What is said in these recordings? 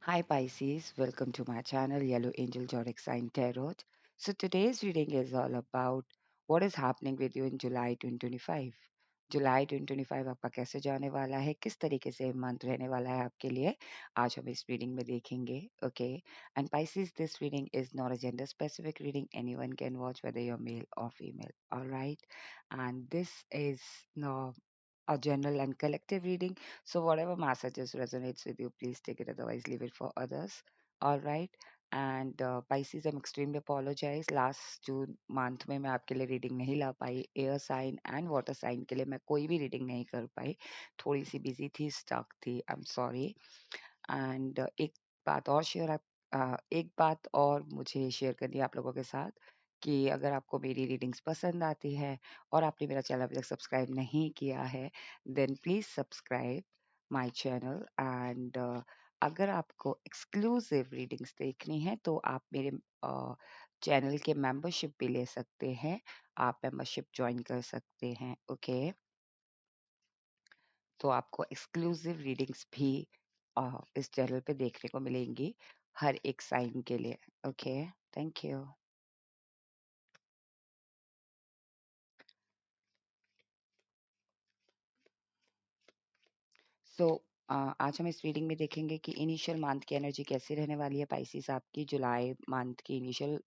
Hi Pisces, welcome to my channel Yellow Angel Zodiac Sign Tarot. So today's reading is all about what is happening with you in July 2025. जुलाई 2025 आपका कैसे जाने वाला है, किस तरीके से मंथ रहने वाला है आपके लिए, आज हम इस रीडिंग में देखेंगे. Okay. And Pisces, this reading is not a gender specific reading. Anyone can watch whether you're male or female. All right. And this is no a general and collective reading. So whatever messages resonates with you, please take it. Otherwise, leave it for others. All right. And Pisces, I'm extremely apologize. Last June month में मैं आपके लिए reading नहीं ला पाई. Air sign and water sign के लिए मैं कोई भी रीडिंग नहीं कर पाई. थोड़ी सी बिजी थी, स्टक थी. I am sorry. एंड एक बात और मुझे शेयर करनी है आप लोगों के साथ कि अगर आपको मेरी रीडिंग्स पसंद आती है और आपने मेरा चैनल अभी तक सब्सक्राइब नहीं किया है, then please subscribe my channel. And अगर आपको एक्सक्लूसिव रीडिंग्स देखनी है तो आप मेरे चैनल के मेंबरशिप भी ले सकते हैं. आप मेंबरशिप ज्वाइन कर सकते हैं. ओके. तो आपको एक्सक्लूसिव रीडिंग्स भी इस चैनल पे देखने को मिलेंगी हर एक साइन के लिए. ओके. Thank you. सो आज हम इस रीडिंग में देखेंगे कि इनिशियल मंथ की एनर्जी कैसी रहने वाली है पाइसिस आपकी, जुलाई मंथ की इनिशियल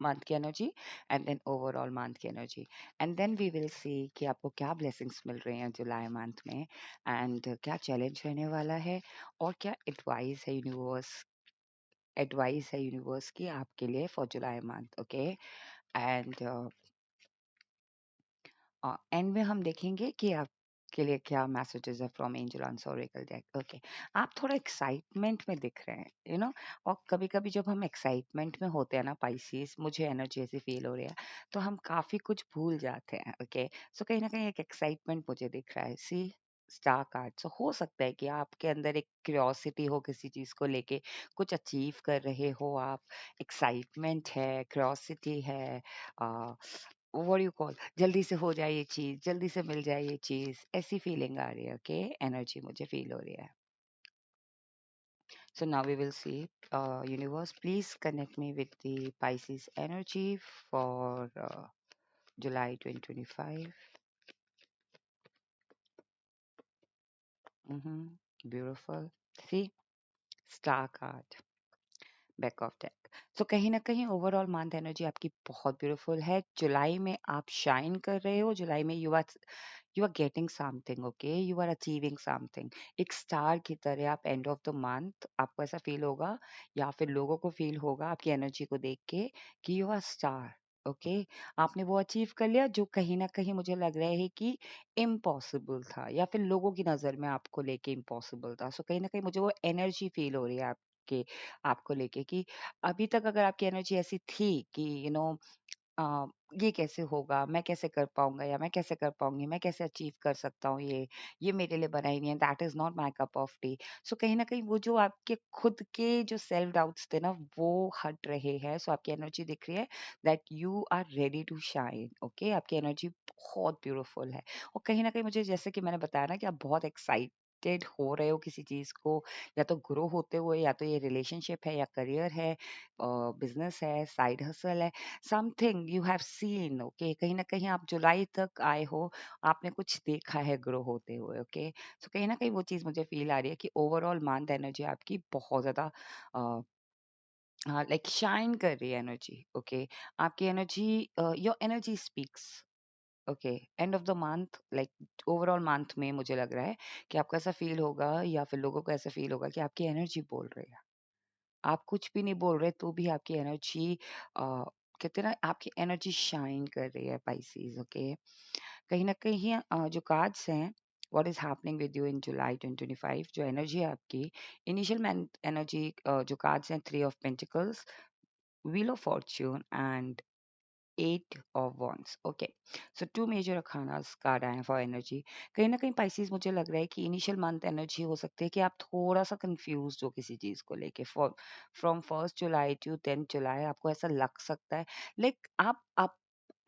मंथ की energy and then overall month की energy. And then we will see कि आपको क्या ब्लेसिंग्स मिल रहे हैं जुलाई मंथ में, एंड क्या चैलेंज रहने वाला है, और क्या एडवाइस है यूनिवर्स की आपके लिए for July month. Okay. And and में हम देखेंगे कि आपके लिए क्या मैसेजेस है from angel answer Oracle deck. Okay. आप थोड़ा एक्साइटमेंट में दिख रहे हैं, और कभी कभी जब हम एक्साइटमेंट में होते हैं ना पाइसिस, मुझे एनर्जी ऐसी फील हो रही है, तो हम काफी कुछ भूल जाते हैं. ओके. सो कहीं ना कहीं एक एक्साइटमेंट मुझे दिख रहा है. सी स्टार कार्ड. सो हो सकता है कि आपके अंदर एक क्यूरियोसिटी हो किसी चीज को लेके, कुछ अचीव कर रहे हो आप, एक्साइटमेंट है, क्यूरियोसिटी है, व्हाट यू कॉल, जल्दी से हो जाए ये चीज, जल्दी से मिल जाए ये चीज, ऐसी फीलिंग आ रही है. ओके. एनर्जी मुझे फील हो रही है. So now we will see. Universe, please connect me with the Pisces energy for July 2025. Beautiful. See, star card, back of deck. So कहीं ना कहीं ओवरऑल मंथ एनर्जी आपकी बहुत ब्यूटीफुल है. जुलाई में आप शाइन कर रहे हो. जुलाई में you are getting something. Okay. You are achieving something. एक स्टार की तरह आप एंड ऑफ द मंथ, आपको ऐसा फील होगा या फिर लोगों को फील होगा आपकी एनर्जी को देख के कि यू आर स्टार. ओके. आपने वो अचीव कर लिया जो कहीं ना कहीं मुझे लग रहा है कि इम्पॉसिबल था, या फिर लोगों की नजर में आपको लेके इम्पॉसिबल था. सो कहीं ना कहीं मुझे वो एनर्जी फील हो रही है आपके आपको लेके कि अभी तक अगर आपकी एनर्जी ऐसी थी कि अ, ये कैसे होगा, मैं कैसे कर पाऊँगा, या मैं कैसे कर पाऊँगी, मैं कैसे अचीव कर सकता हूँ ये मेरे लिए बना ही नहीं है, that is not my cup of tea. So कहीं न कहीं वो जो आपके खुद के जो सेल्फ डाउट्स थे ना, वो हट रहे हैं. सो आपकी एनर्जी दिख रही है that you are ready to shine. Okay. आपकी एनर्जी बहुत ब्यूटीफुल है. और कहीं न कहीं मुझे, जैसे कि मैंने बताया ना, कि आप बहुत एक्साइटेड हो रहे हो किसी चीज़ को, या तो ग्रो होते हुए, या तो ये रिलेशनशिप है, या करियर है, बिज़नेस है, साइड हसल है, something you have seen. Okay. कहीं ना कहीं आप जुलाई तक आए हो, आपने कुछ देखा है ग्रो होते हुए. ओके. सो कहीं ना कहीं वो चीज मुझे फील आ रही है कि ओवरऑल मंथ एनर्जी आपकी बहुत ज्यादा लाइक शाइन कर रही है एनर्जी. ओके. आपकी energy, your energy speaks. Okay. End of the month, like overall month में मुझे लग रहा है कि आपको ऐसा फील होगा, या फिर लोगों को ऐसा फील होगा कि आपकी एनर्जी बोल रही है. आप कुछ भी नहीं बोल रहे तो भी आपकी एनर्जी, कहते हैं ना, आपकी एनर्जी शाइन कर रही है पाइसेस. ओके. कहीं ना कहीं जो कार्ड्स हैं, what is happening with you in July 2025, जो एनर्जी है आपकी, इनिशियल एनर्जी, जो कार्ड्स हैं, three of pentacles, wheel of fortune and eight of wands. Okay. So two major अखानास कार्ड आए हैं फॉर एनर्जी. कहीं ना कहीं पाइसेस, मुझे लग रहा है कि इनिशियल मंथ एनर्जी हो सकती है कि आप थोड़ा सा कंफ्यूज हो किसी चीज को लेके. फॉर फ्रॉम 1 जुलाई टू 10 जुलाई आपको ऐसा लग सकता है, लाइक आप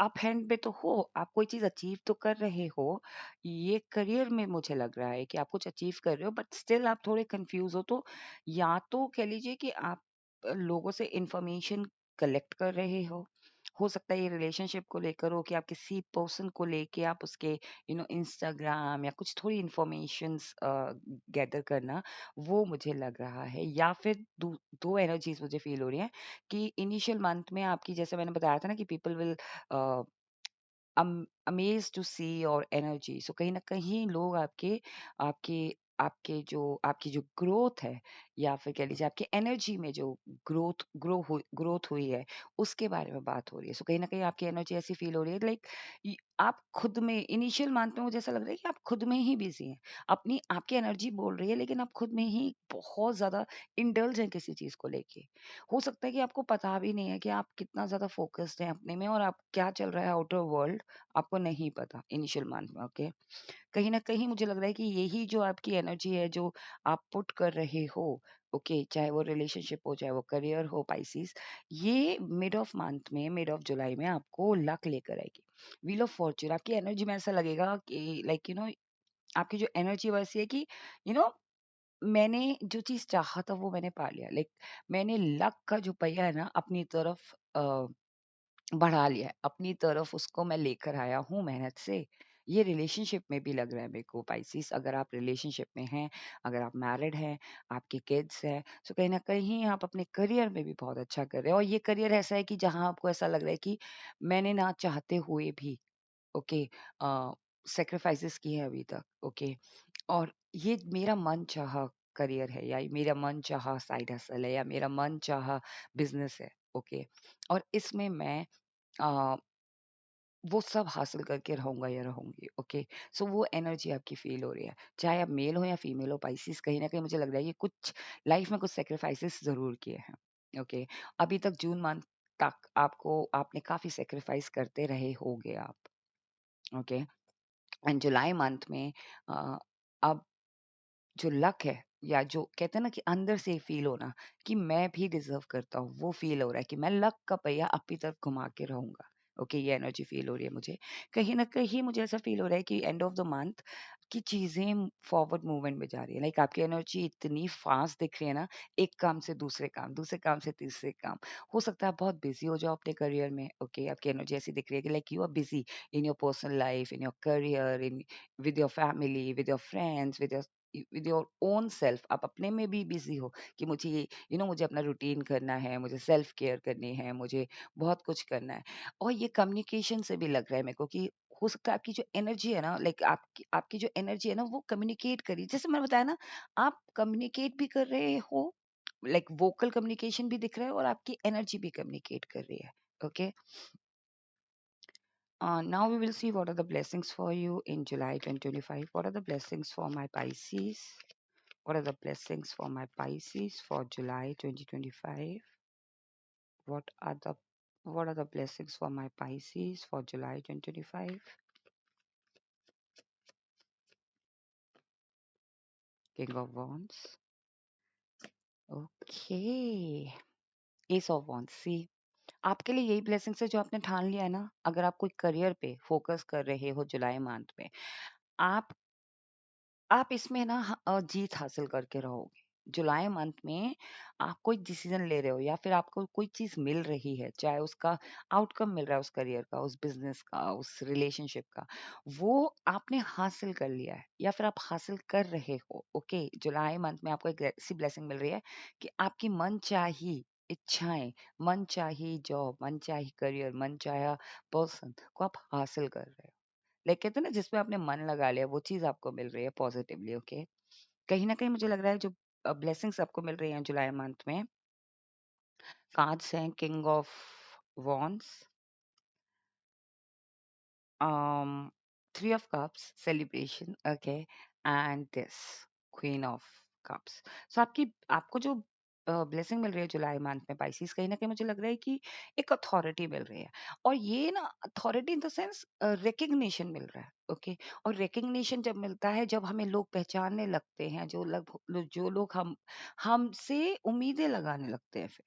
अप हैंड पे तो हो, आप कोई चीज़ अचीव तो कर रहे हो। ये करियर में मुझे लग रहा है कि आप कुछ अचीव कर रहे हो, बट स्टिल आप थोड़े कन्फ्यूज़ हो। तो या तो कह लीजिए कि आप लोगों से इन्फॉर्मेशन कलेक्ट कर रहे हो सकता है ये रिलेशनशिप को लेकर हो कि आप किसी पर्सन को लेके आप उसके इंस्टाग्राम या कुछ थोड़ी इन्फॉर्मेशंस गैदर करना, वो मुझे लग रहा है। या फिर दो एनर्जीज मुझे फील हो रही हैं कि इनिशियल मंथ में आपकी, जैसे मैंने बताया था ना, कि people will amazed to see your energy. So कहीं न कहीं लोग आपके आपकी जो ग्रोथ है, या फिर कह लीजिए आपकी एनर्जी में जो ग्रोथ हुई है, उसके बारे में बात हो रही है। सो कहीं न कहीं आपकी एनर्जी ऐसी फ़ील हो रही है, लाइक इ आप खुद में इनिशियल मंथ में मुझे ऐसा लग रहा है कि आप खुद में ही बिज़ी हैं। अपनी आपकी एनर्जी बोल रही है, लेकिन आप खुद में ही बहुत ज़्यादा इंडल्ज हैं किसी चीज़ को लेके। हो सकता है कि आपको पता भी नहीं है कि आप कितना ज़्यादा फ़ोकस्ड हैं अपने में, और आप क्या चल रहा है आउटर वर्ल्ड, आपको नहीं पता इनिशियल मंथ में, ओके? कहीं न कहीं मुझे लग रहा है कि यही जो आपकी एनर्जी है, जो आप पुट कर रहे हो, ओके, चाहे वो रिलेशनशिप हो, चाहे वो करियर हो, पाइसेस, ये मिड ऑफ मंथ में, मिड ऑफ जुलाई में आपको लक लेकर आएगी। व्हील ऑफ फॉर्च्यून आपकी एनर्जी में ऐसा लगेगा कि लाइक आपकी जो एनर्जी वैसी है कि यू नो मैंने जो चीज़ चाहा था वो मैंने पा लिया। लाइक मैंने लक का जो पहिया है ना अपनी तरफ बढ़ा लिया है, अपनी तरफ उसको मैं लेकर आया हूँ मेहनत से। ये रिलेशनशिप में भी लग रहा है मेरे को पाइसेस। अगर आप रिलेशनशिप में हैं, अगर आप मैरिड हैं, आपके किड्स हैं, तो कहीं न कहीं आप अपने करियर में भी बहुत अच्छा कर रहे हो, और ये करियर ऐसा है कि जहाँ आपको ऐसा लग रहा है कि मैंने ना चाहते हुए भी, ओके, सैक्रिफाइसेस किए हैं अभी तक, ओके, और ये मेरा मनचाहा करियर है, या ये मेरा मनचाहा साइड हसल है, या मेरा मनचाहा बिज़नेस है, ओके, और इसमें मैं अ, वो सब हासिल करके रहूँगा या रहूँगी, ओके। सो वो एनर्जी आपकी फ़ील हो रही है। चाहे आप मेल हो या फीमेल हो पाइसेस, कहीं न कहीं मुझे लग रहा है कि कुछ लाइफ़ में कुछ सैक्रिफाइसेस ज़रूर किए हैं, ओके। अभी तक जून मंथ तक आपने काफ़ी सैक्रिफाइस करते रहे होंगे आप, ओके। एंड जुलाई मंथ में अ, अब जो लक है, या जो कहते हैं ना कि अंदर से फील होना कि मैं भी डिजर्व करता हूँ, वो फील हो रहा है कि मैं लक का पहिया अपनी तरफ घुमा के रहूंगा। ओके, ये एनर्जी फील हो रही है मुझे। कहीं ना कहीं मुझे ऐसा फील हो रहा है कि एंड ऑफ द मंथ की चीजें फॉरवर्ड मूवमेंट में जा रही है। लाइक आपकी एनर्जी इतनी फास्ट दिख रही है ना, एक काम से दूसरे काम, दूसरे काम से तीसरे काम। हो सकता है आप बहुत बिजी हो जाओ अपने करियर में, ओके। आपकी एनर्जी ऐसी दिख रही है कि like you are busy in your personal life, in your career, in with your family, with your friends, with your own self. आप अपने में भी बिजी हो कि मुझे ये मुझे अपना रूटीन करना है, मुझे सेल्फ केयर करनी है, मुझे बहुत कुछ करना है। और ये कम्युनिकेशन से भी लग रहा है मेरे को कि हो सकता है आपकी जो एनर्जी है ना, लाइक आपकी आपकी जो एनर्जी है ना, वो कम्युनिकेट करी, जैसे मैंने बताया ना, आप कम्युनिकेट भी कर रहे हो, लाइक वोकल कम्युनिकेशन भी दिख रहा है, और आपकी एनर्जी भी कम्युनिकेट कर रही है, okay. Now we will see what are the blessings for you in July 2025. What are the blessings for my Pisces? What are the blessings for my Pisces for July 2025? What are the blessings for my Pisces for July 2025? King of Wands. Okay. Ace of Wands. See, आपके लिए यही blessings है जो आपने ठान लिया है ना। अगर आप कोई करियर पे फोकस कर रहे हो जुलाई मंथ में, आप इसमें ना जीत हासिल करके रहोगे। जुलाई मंथ में आप कोई डिसीजन ले रहे हो, या फिर आपको कोई चीज़ मिल रही है, चाहे उसका आउटकम मिल रहा है, उस करियर का, उस बिज़नेस का, उस रिलेशनशिप का, वो आपने हासिल कर लिया है, या फिर आप हासिल कर रहे हो, ओके। जुलाई मंथ में आपको एक ऐसी ब्लेसिंग मिल रही है कि आपकी मनचाही इच्छाएँ, मनचाही जॉब, मनचाही करियर, मनचाहा पर्सन को आप हासिल कर रहे हो। लाइक कहते हैं ना, जिसमें आपने मन लगा लिया वो चीज़ आपको मिल रही है पॉजिटिवली, ओके। कहीं न कहीं मुझे लग रहा है जो ब्लेसिंग्स आपको मिल रही हैं जुलाई मंथ में, कार्ड्स हैं king of wands, um, Three of Cups, celebration, okay, and this Queen of Cups. So आपको जो ब्लेसिंग मिल रही है जुलाई मंथ में पाइसेस, कहीं ना कहीं मुझे लग रहा है कि एक अथॉरिटी मिल रही है, और ये ना authority in the sense recognition मिल रहा है, ओके। और रिकग्निशन जब मिलता है, जब हमें लोग पहचानने लगते हैं, जो लोग हमसे उम्मीदें लगाने लगते हैं, फिर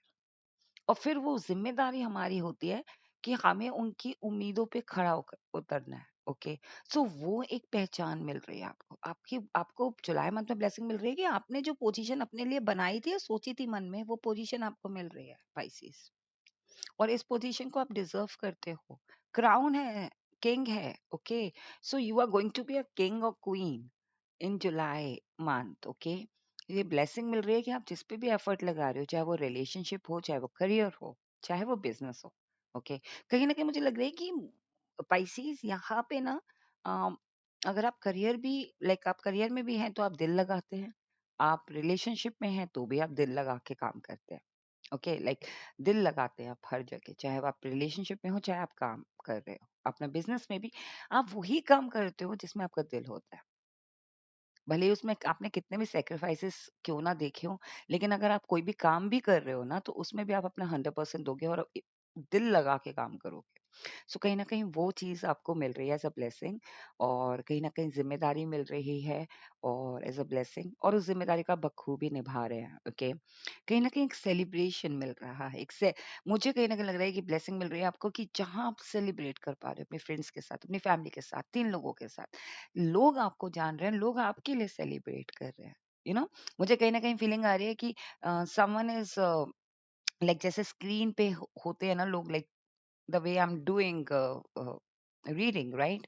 और फिर वो जिम्मेदारी हमारी होती है कि हमें उनकी उम्मीदों पे खड़ा होकर उतरना है। ओके, सो वो एक पहचान मिल रही है आपको, आपकी आपको जुलाई मंथ में ब्लेसिंग मिल रही है कि आपने जो पोजीशन अपने लिए बनाई थी या सोची थी मन में, वो पोजीशन आपको मिल रही है पाइसेस। और इस पोजीशन को आप डिजर्व करते हो। क्राउन है, किंग है। Okay, so you are going to be a king और queen in July month. Okay, ये ब्लेसिंग मिल रही है कि आप जिस पे भी एफर्ट लगा रहे हो, चाहे वो रिलेशनशिप हो, चाहे वो करियर हो, चाहे वो बिजनेस हो। ओके, कहीं ना कहीं मुझे लग रहा है कि पाइसेस यहाँ पे ना, अम, अगर आप करियर भी, लाइक आप करियर में भी हैं तो आप दिल लगाते हैं, आप रिलेशनशिप में हैं तो भी आप दिल लगा के काम करते हैं। ओके, लाइक दिल लगाते हैं आप हर जगह, चाहे वो आप रिलेशनशिप में हो, चाहे आप काम कर रहे हो अपना बिजनेस में भी, आप वही काम करते हो जिसमें आपका दिल होता है। भले ही उसमें आपने कितने भी सैक्रिफाइसेस क्यों ना देखे हो, लेकिन अगर आप कोई भी काम भी कर रहे हो ना, तो उसमें भी आप अपना 100% दोगे और दिल लगा के काम करोगे। सो कहीं न कहीं वो चीज़ आपको मिल रही है एज़ अ ब्लेसिंग, और कहीं न कहीं ज़िम्मेदारी मिल रही है और एज़ अ ब्लेसिंग, और उस ज़िम्मेदारी का बखूबी निभा रहे हैं। ओके, कहीं न कहीं एक सेलिब्रेशन मिल रहा है, एक से मुझे कहीं न कहीं लग रहा है कि ब्लेसिंग मिल रही है आपको कि जहाँ आप सेलिब्रेट कर पा रहे हो अपने फ्रेंड्स के साथ, अपनी फैमिली के साथ, 3 लोगों के साथ। लोग आपको जान रहे हैं, लोग आपके लिए सेलिब्रेट कर रहे हैं। यू नो, मुझे कहीं न कहीं फीलिंग आ रही है कि समवन इज़ लाइक जैसे स्क्रीन पे होते हैं ना लोग, like the way I'm doing reading, right?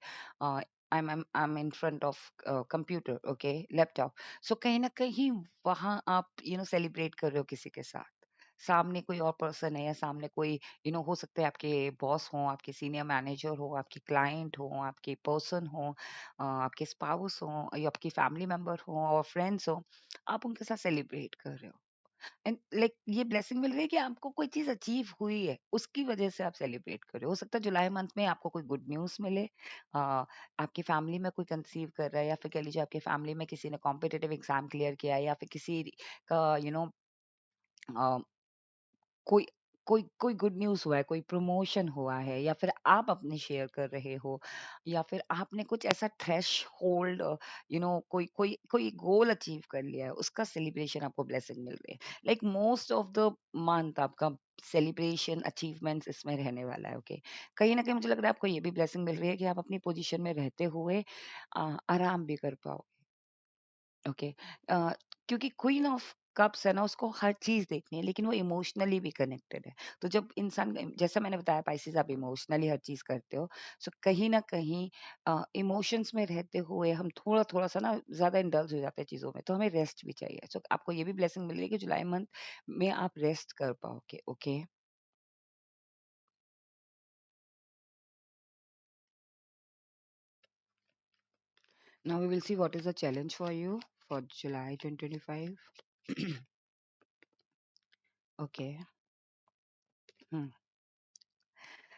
I'm in front of computer, okay, laptop. So कहीं ना कहीं वहाँ आप सेलिब्रेट कर रहे हो किसी के साथ। सामने कोई और पर्सन है, या सामने कोई हो सकते हैं आपके बॉस हो, आपके सीनियर मैनेजर हो, आपके क्लाइंट हो, आपके पर्सन हो, आपके स्पाउस हो, या आपकी फैमिली मेंबर हो और फ्रेंड्स हो, आप उनके साथ सेलिब्रेट कर रहे हो। एंड लाइक ये ब्लेसिंग मिल रही है कि आपको कोई चीज अचीव हुई है, उसकी वजह से आप सेलिब्रेट कर रहे हो सकता है जुलाई मंथ में आपको कोई गुड न्यूज मिले, आपकी फैमिली में कोई कंसीव कर रहा है, या फिर कह लीजिए आपके फैमिली में किसी ने कॉम्पिटेटिव एग्जाम क्लियर किया है, या फिर किसी का कोई कोई कोई गुड न्यूज़ हुआ है, कोई प्रमोशन हुआ है, या फिर आप अपनी शेयर कर रहे हो, या फिर आपने कुछ ऐसा थ्रेशहोल्ड कोई कोई कोई गोल अचीव कर लिया है, उसका सेलिब्रेशन आपको ब्लेसिंग मिल रही है। Like most of the month आपका सेलिब्रेशन अचीवमेंट्स इसमें रहने वाला है। ओके, कहीं ना कहीं मुझे लग रहा है आपको ये भी ब्लेसिंग मिल रही है कि आप अपनी पोजीशन में रहते हुए आराम भी कर पाओ। ओके, अ, क्योंकि क्वीन ऑफ कप्स है ना, उसको हर चीज देखनी है, लेकिन वो इमोशनली भी कनेक्टेड है। तो जब इंसान जैसा मैंने बताया पाइसेस, आप इमोशनली हर चीज करते हो, सो कहीं ना कहीं इमोशंस में रहते हुए हम थोड़ा थोड़ा सा ना ज्यादा इंडल्ज हो जाते हैं चीजों में, तो हमें रेस्ट भी चाहिए। सो आपको ये भी ब्लेसिंग मिल रही है कि जुलाई मंथ में आप रेस्ट कर पाओगे। Okay, now we will see what is the challenge for you for July 2025। Okay,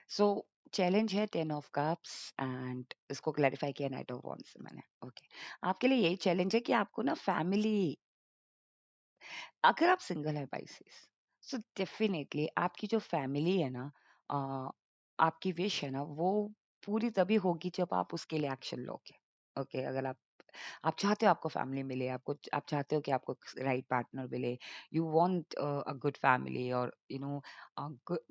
so challenge है 10 ऑफ कप्स, एंड इसको क्लैरिफाई किया नाइट ऑफ वॉन्ड्स से मैंने। ओके, आपके लिए यही चैलेंज है कि आपको ना फैमिली, अगर आप सिंगल है पाइसेस, सो डेफिनेटली आपकी जो फैमिली है ना, अ, आपकी विश है ना, वो पूरी तभी होगी जब आप उसके लिए एक्शन लोगे। ओके, अगर आप चाहते हो आपको फैमिली मिले, आपको आप चाहते हो कि आपको राइट पार्टनर मिले, you want a good family, और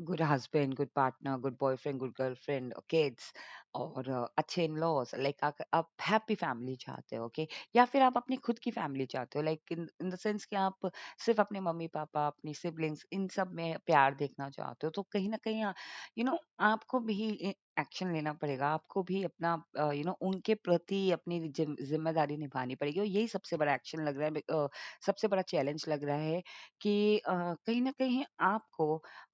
good husband, good partner, good boyfriend, good girlfriend, kids, और अच्छे इन लॉज, लाइक आप हैप्पी फैमिली चाहते हो। ओके, या फिर आप अपनी खुद की फैमिली चाहते हो, like in in the sense कि आप सिर्फ अपने मम्मी पापा, अपनी सिबलिंग्स, इन सब में प्यार देखना चाहते हो, तो कहीं ना कहीं आपको भी एक्शन लेना पड़ेगा, आपको भी अपना उनके प्रति अपनी ज़िम्मेदारी निभानी पड़ेगी, और यही सबसे बड़ा एक्शन लग रहा है, सबसे बड़ा चैलेंज लग रहा है कि कहीं न कहीं आपको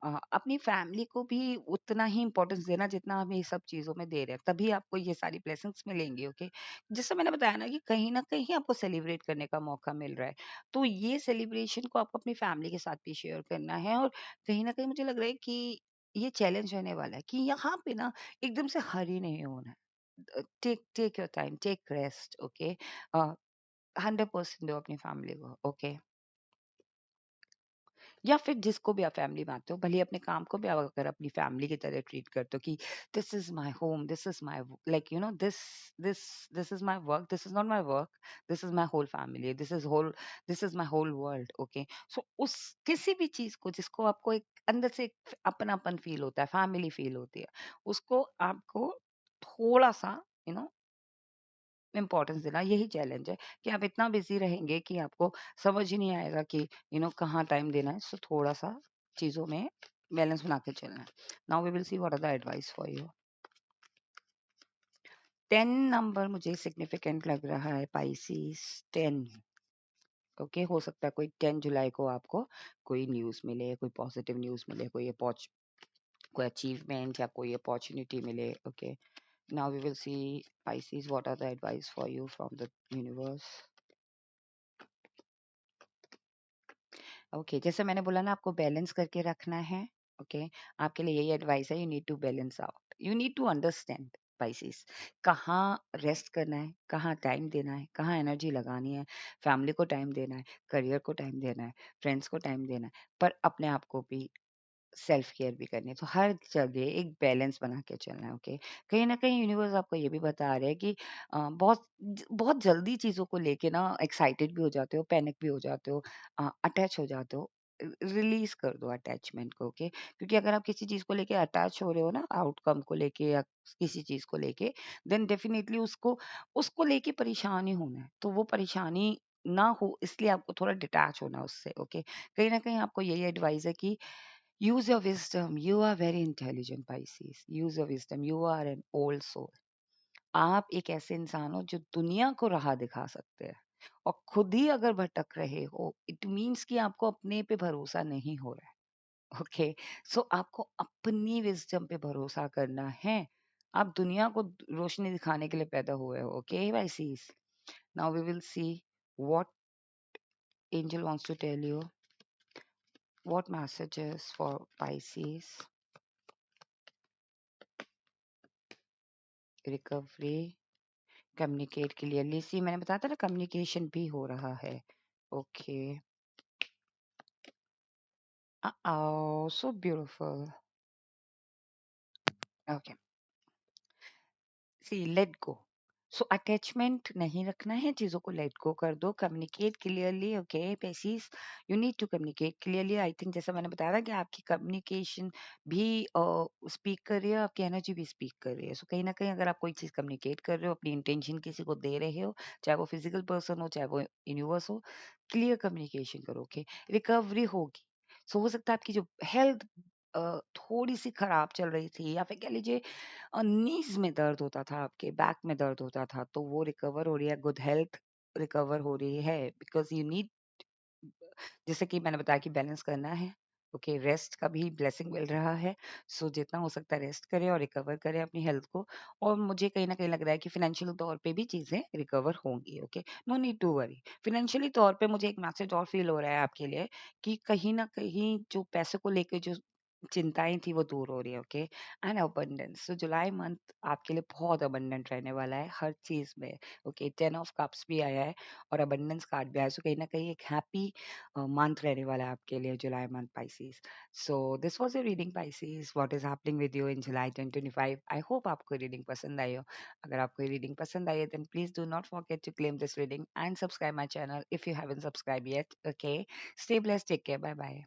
अपनी फैमिली को भी उतना ही इम्पोर्टेंस देना जितना हम ये सब चीज़ों में दे रहे हैं, तभी आपको ये सारी ब्लेसिंग्स मिलेंगी। ओके? जैसे मैंने बताया ना कि कहीं न कहीं आपको सेलिब्रेट करने का मौका मिल रहा है, तो ये सेलिब्रेशन को आपको अपनी फैमिली के साथ भी शेयर करना है, और कहीं न कहीं मुझे लग रहा है कि ये चैलेंज रहने वाला है कि यहाँ पे ना एकदम से हरी नहीं होना है। Take take your time, take rest. Okay, 100% दो अपनी फैमिली को। ओके, या फिर जिसको भी आप फैमिली मानते हो, भले ही अपने काम को भी आप अगर अपनी फैमिली की तरह ट्रीट करते हो कि this is my home, this is my, like this this this is my work, this is not my work, this is my whole family, this is my whole world. Okay, so उस किसी भी चीज को जिसको आपको एक अंदर से एक अपनापन फील होता है, फैमिली फील होती है, उसको आपको थोड़ा सा यू नो इम्पोर्टेंस देना। यही चैलेंज है कि आप इतना बिजी रहेंगे कि आपको समझ ही नहीं आएगा कि कहाँ टाइम देना है। सो थोड़ा सा चीजों में बैलेंस बना के चलना है। Now we will see what are the advice for you. 10 number मुझे सिग्निफिकेंट लग रहा है पाइसिस। 10। ओके, हो सकता है कोई 10 जुलाई को आपको कोई न्यूज मिले, कोई पॉजिटिव न्यूज मिले, कोई अचीवमेंट या कोई अपॉर्चुनिटी मिले। Okay, now we will see Pisces what are the advice for you from the universe. Okay, जैसे मैंने बोला ना, आपको बैलेंस करके रखना है। ओके, आपके लिए यही एडवाइस है, you need to balance out, you need to understand spaces, कहाँ रेस्ट करना है, कहाँ टाइम देना है, कहाँ एनर्जी लगानी है। फैमिली को टाइम देना है, करियर को टाइम देना है, फ्रेंड्स को टाइम देना है, पर अपने आप को भी सेल्फ केयर भी करनी है। तो हर जगह एक बैलेंस बना के चलना है। ओके, कहीं ना कहीं यूनिवर्स आपको ये भी बता रहे हैं कि बहुत जल्दी चीजों को लेके ना एक्साइटेड भी हो जाते हो, पैनिक भी हो जाते हो, अटैच हो जाते हो। रिलीज कर दो अटैचमेंट को। ओके, क्योंकि अगर आप किसी चीज को लेके अटैच हो रहे हो ना, आउटकम को लेके या किसी चीज को लेके, देन डेफिनेटली उसको उसको लेके परेशान ही होना है। तो वो परेशानी ना हो, इसलिए आपको थोड़ा डिटैच होना है उससे। ओके, कहीं ना कहीं आपको यही एडवाइस है कि use your wisdom. You are very intelligent, Pisces. Use your wisdom. You are an old soul. आप एक ऐसे इंसान हो जो दुनिया को राह दिखा सकते हैं, और खुद ही अगर भटक रहे हो, इट मीन्स कि आपको अपने पे भरोसा नहीं हो रहा है। ओके, सो आपको अपनी विजडम पे भरोसा करना है। आप दुनिया को रोशनी दिखाने के लिए पैदा हुए हो। Okay Pisces, now we will see what angel wants to tell you, what messages for Pisces. Recovery, communicate clearly. See, मैंने बताया था ना, कम्युनिकेशन भी हो रहा है। Okay, so beautiful. Okay, see, let go. So attachment नहीं रखना है, चीजों को लेट गो कर दो, communicate clearly. Okay Pisces, you need to communicate clearly. I think जैसा मैंने बताया था कि आपकी कम्युनिकेशन भी स्पीक कर रही है, आपकी एनर्जी भी स्पीक कर रही है। सो कहीं ना कहीं अगर आप कोई चीज कम्युनिकेट कर रहे हो, अपनी इंटेंशन किसी को दे रहे हो, चाहे वो फिजिकल पर्सन हो, चाहे वो यूनिवर्स हो, क्लियर कम्युनिकेशन करो। ओके, रिकवरी होगी। सो हो सकता है आपकी जो हेल्थ थोड़ी सी खराब चल रही थी, या फिर कह लीजिए नीज में दर्द होता था, आपके बैक में दर्द होता था, तो वो रिकवर हो रही है, गुड हेल्थ रिकवर हो रही है। बिकॉज यू नीड, जैसे कि मैंने बताया कि बैलेंस करना है। ओके, रेस्ट का भी ब्लेसिंग मिल रहा है। सो जितना हो सकता है रेस्ट करें और रिकवर करें अपनी हेल्थ को। और मुझे कहीं ना कहीं लग रहा है कि फाइनेंशियल तौर पे भी चीजें रिकवर होंगी। Okay, no need to worry. Financially तौर पे मुझे एक मैसेज और फील हो रहा है आपके लिए, कि कहीं ना कहीं जो पैसे को लेके जो चिंताएं थी वो दूर हो रही है। ओके, एंड अबंडेंस, तो जुलाई मंथ आपके लिए बहुत अबंडेंट रहने वाला है हर चीज में। ओके, 10 ऑफ कप्स भी आया है और अबंडेंस कार्ड भी आया है। सो कहीं ना कहीं एक हैप्पी मंथ रहने वाला है आपके लिए, जुलाई month Pisces. So this was your reading Pisces, what is happening with you in July 2025। I hope आपको रीडिंग पसंद आई हो। अगर आपको रीडिंग पसंद आई है, then please do not forget to claim this reading and subscribe my channel if you haven't subscribe yet. Okay, stay blessed, take care, bye bye.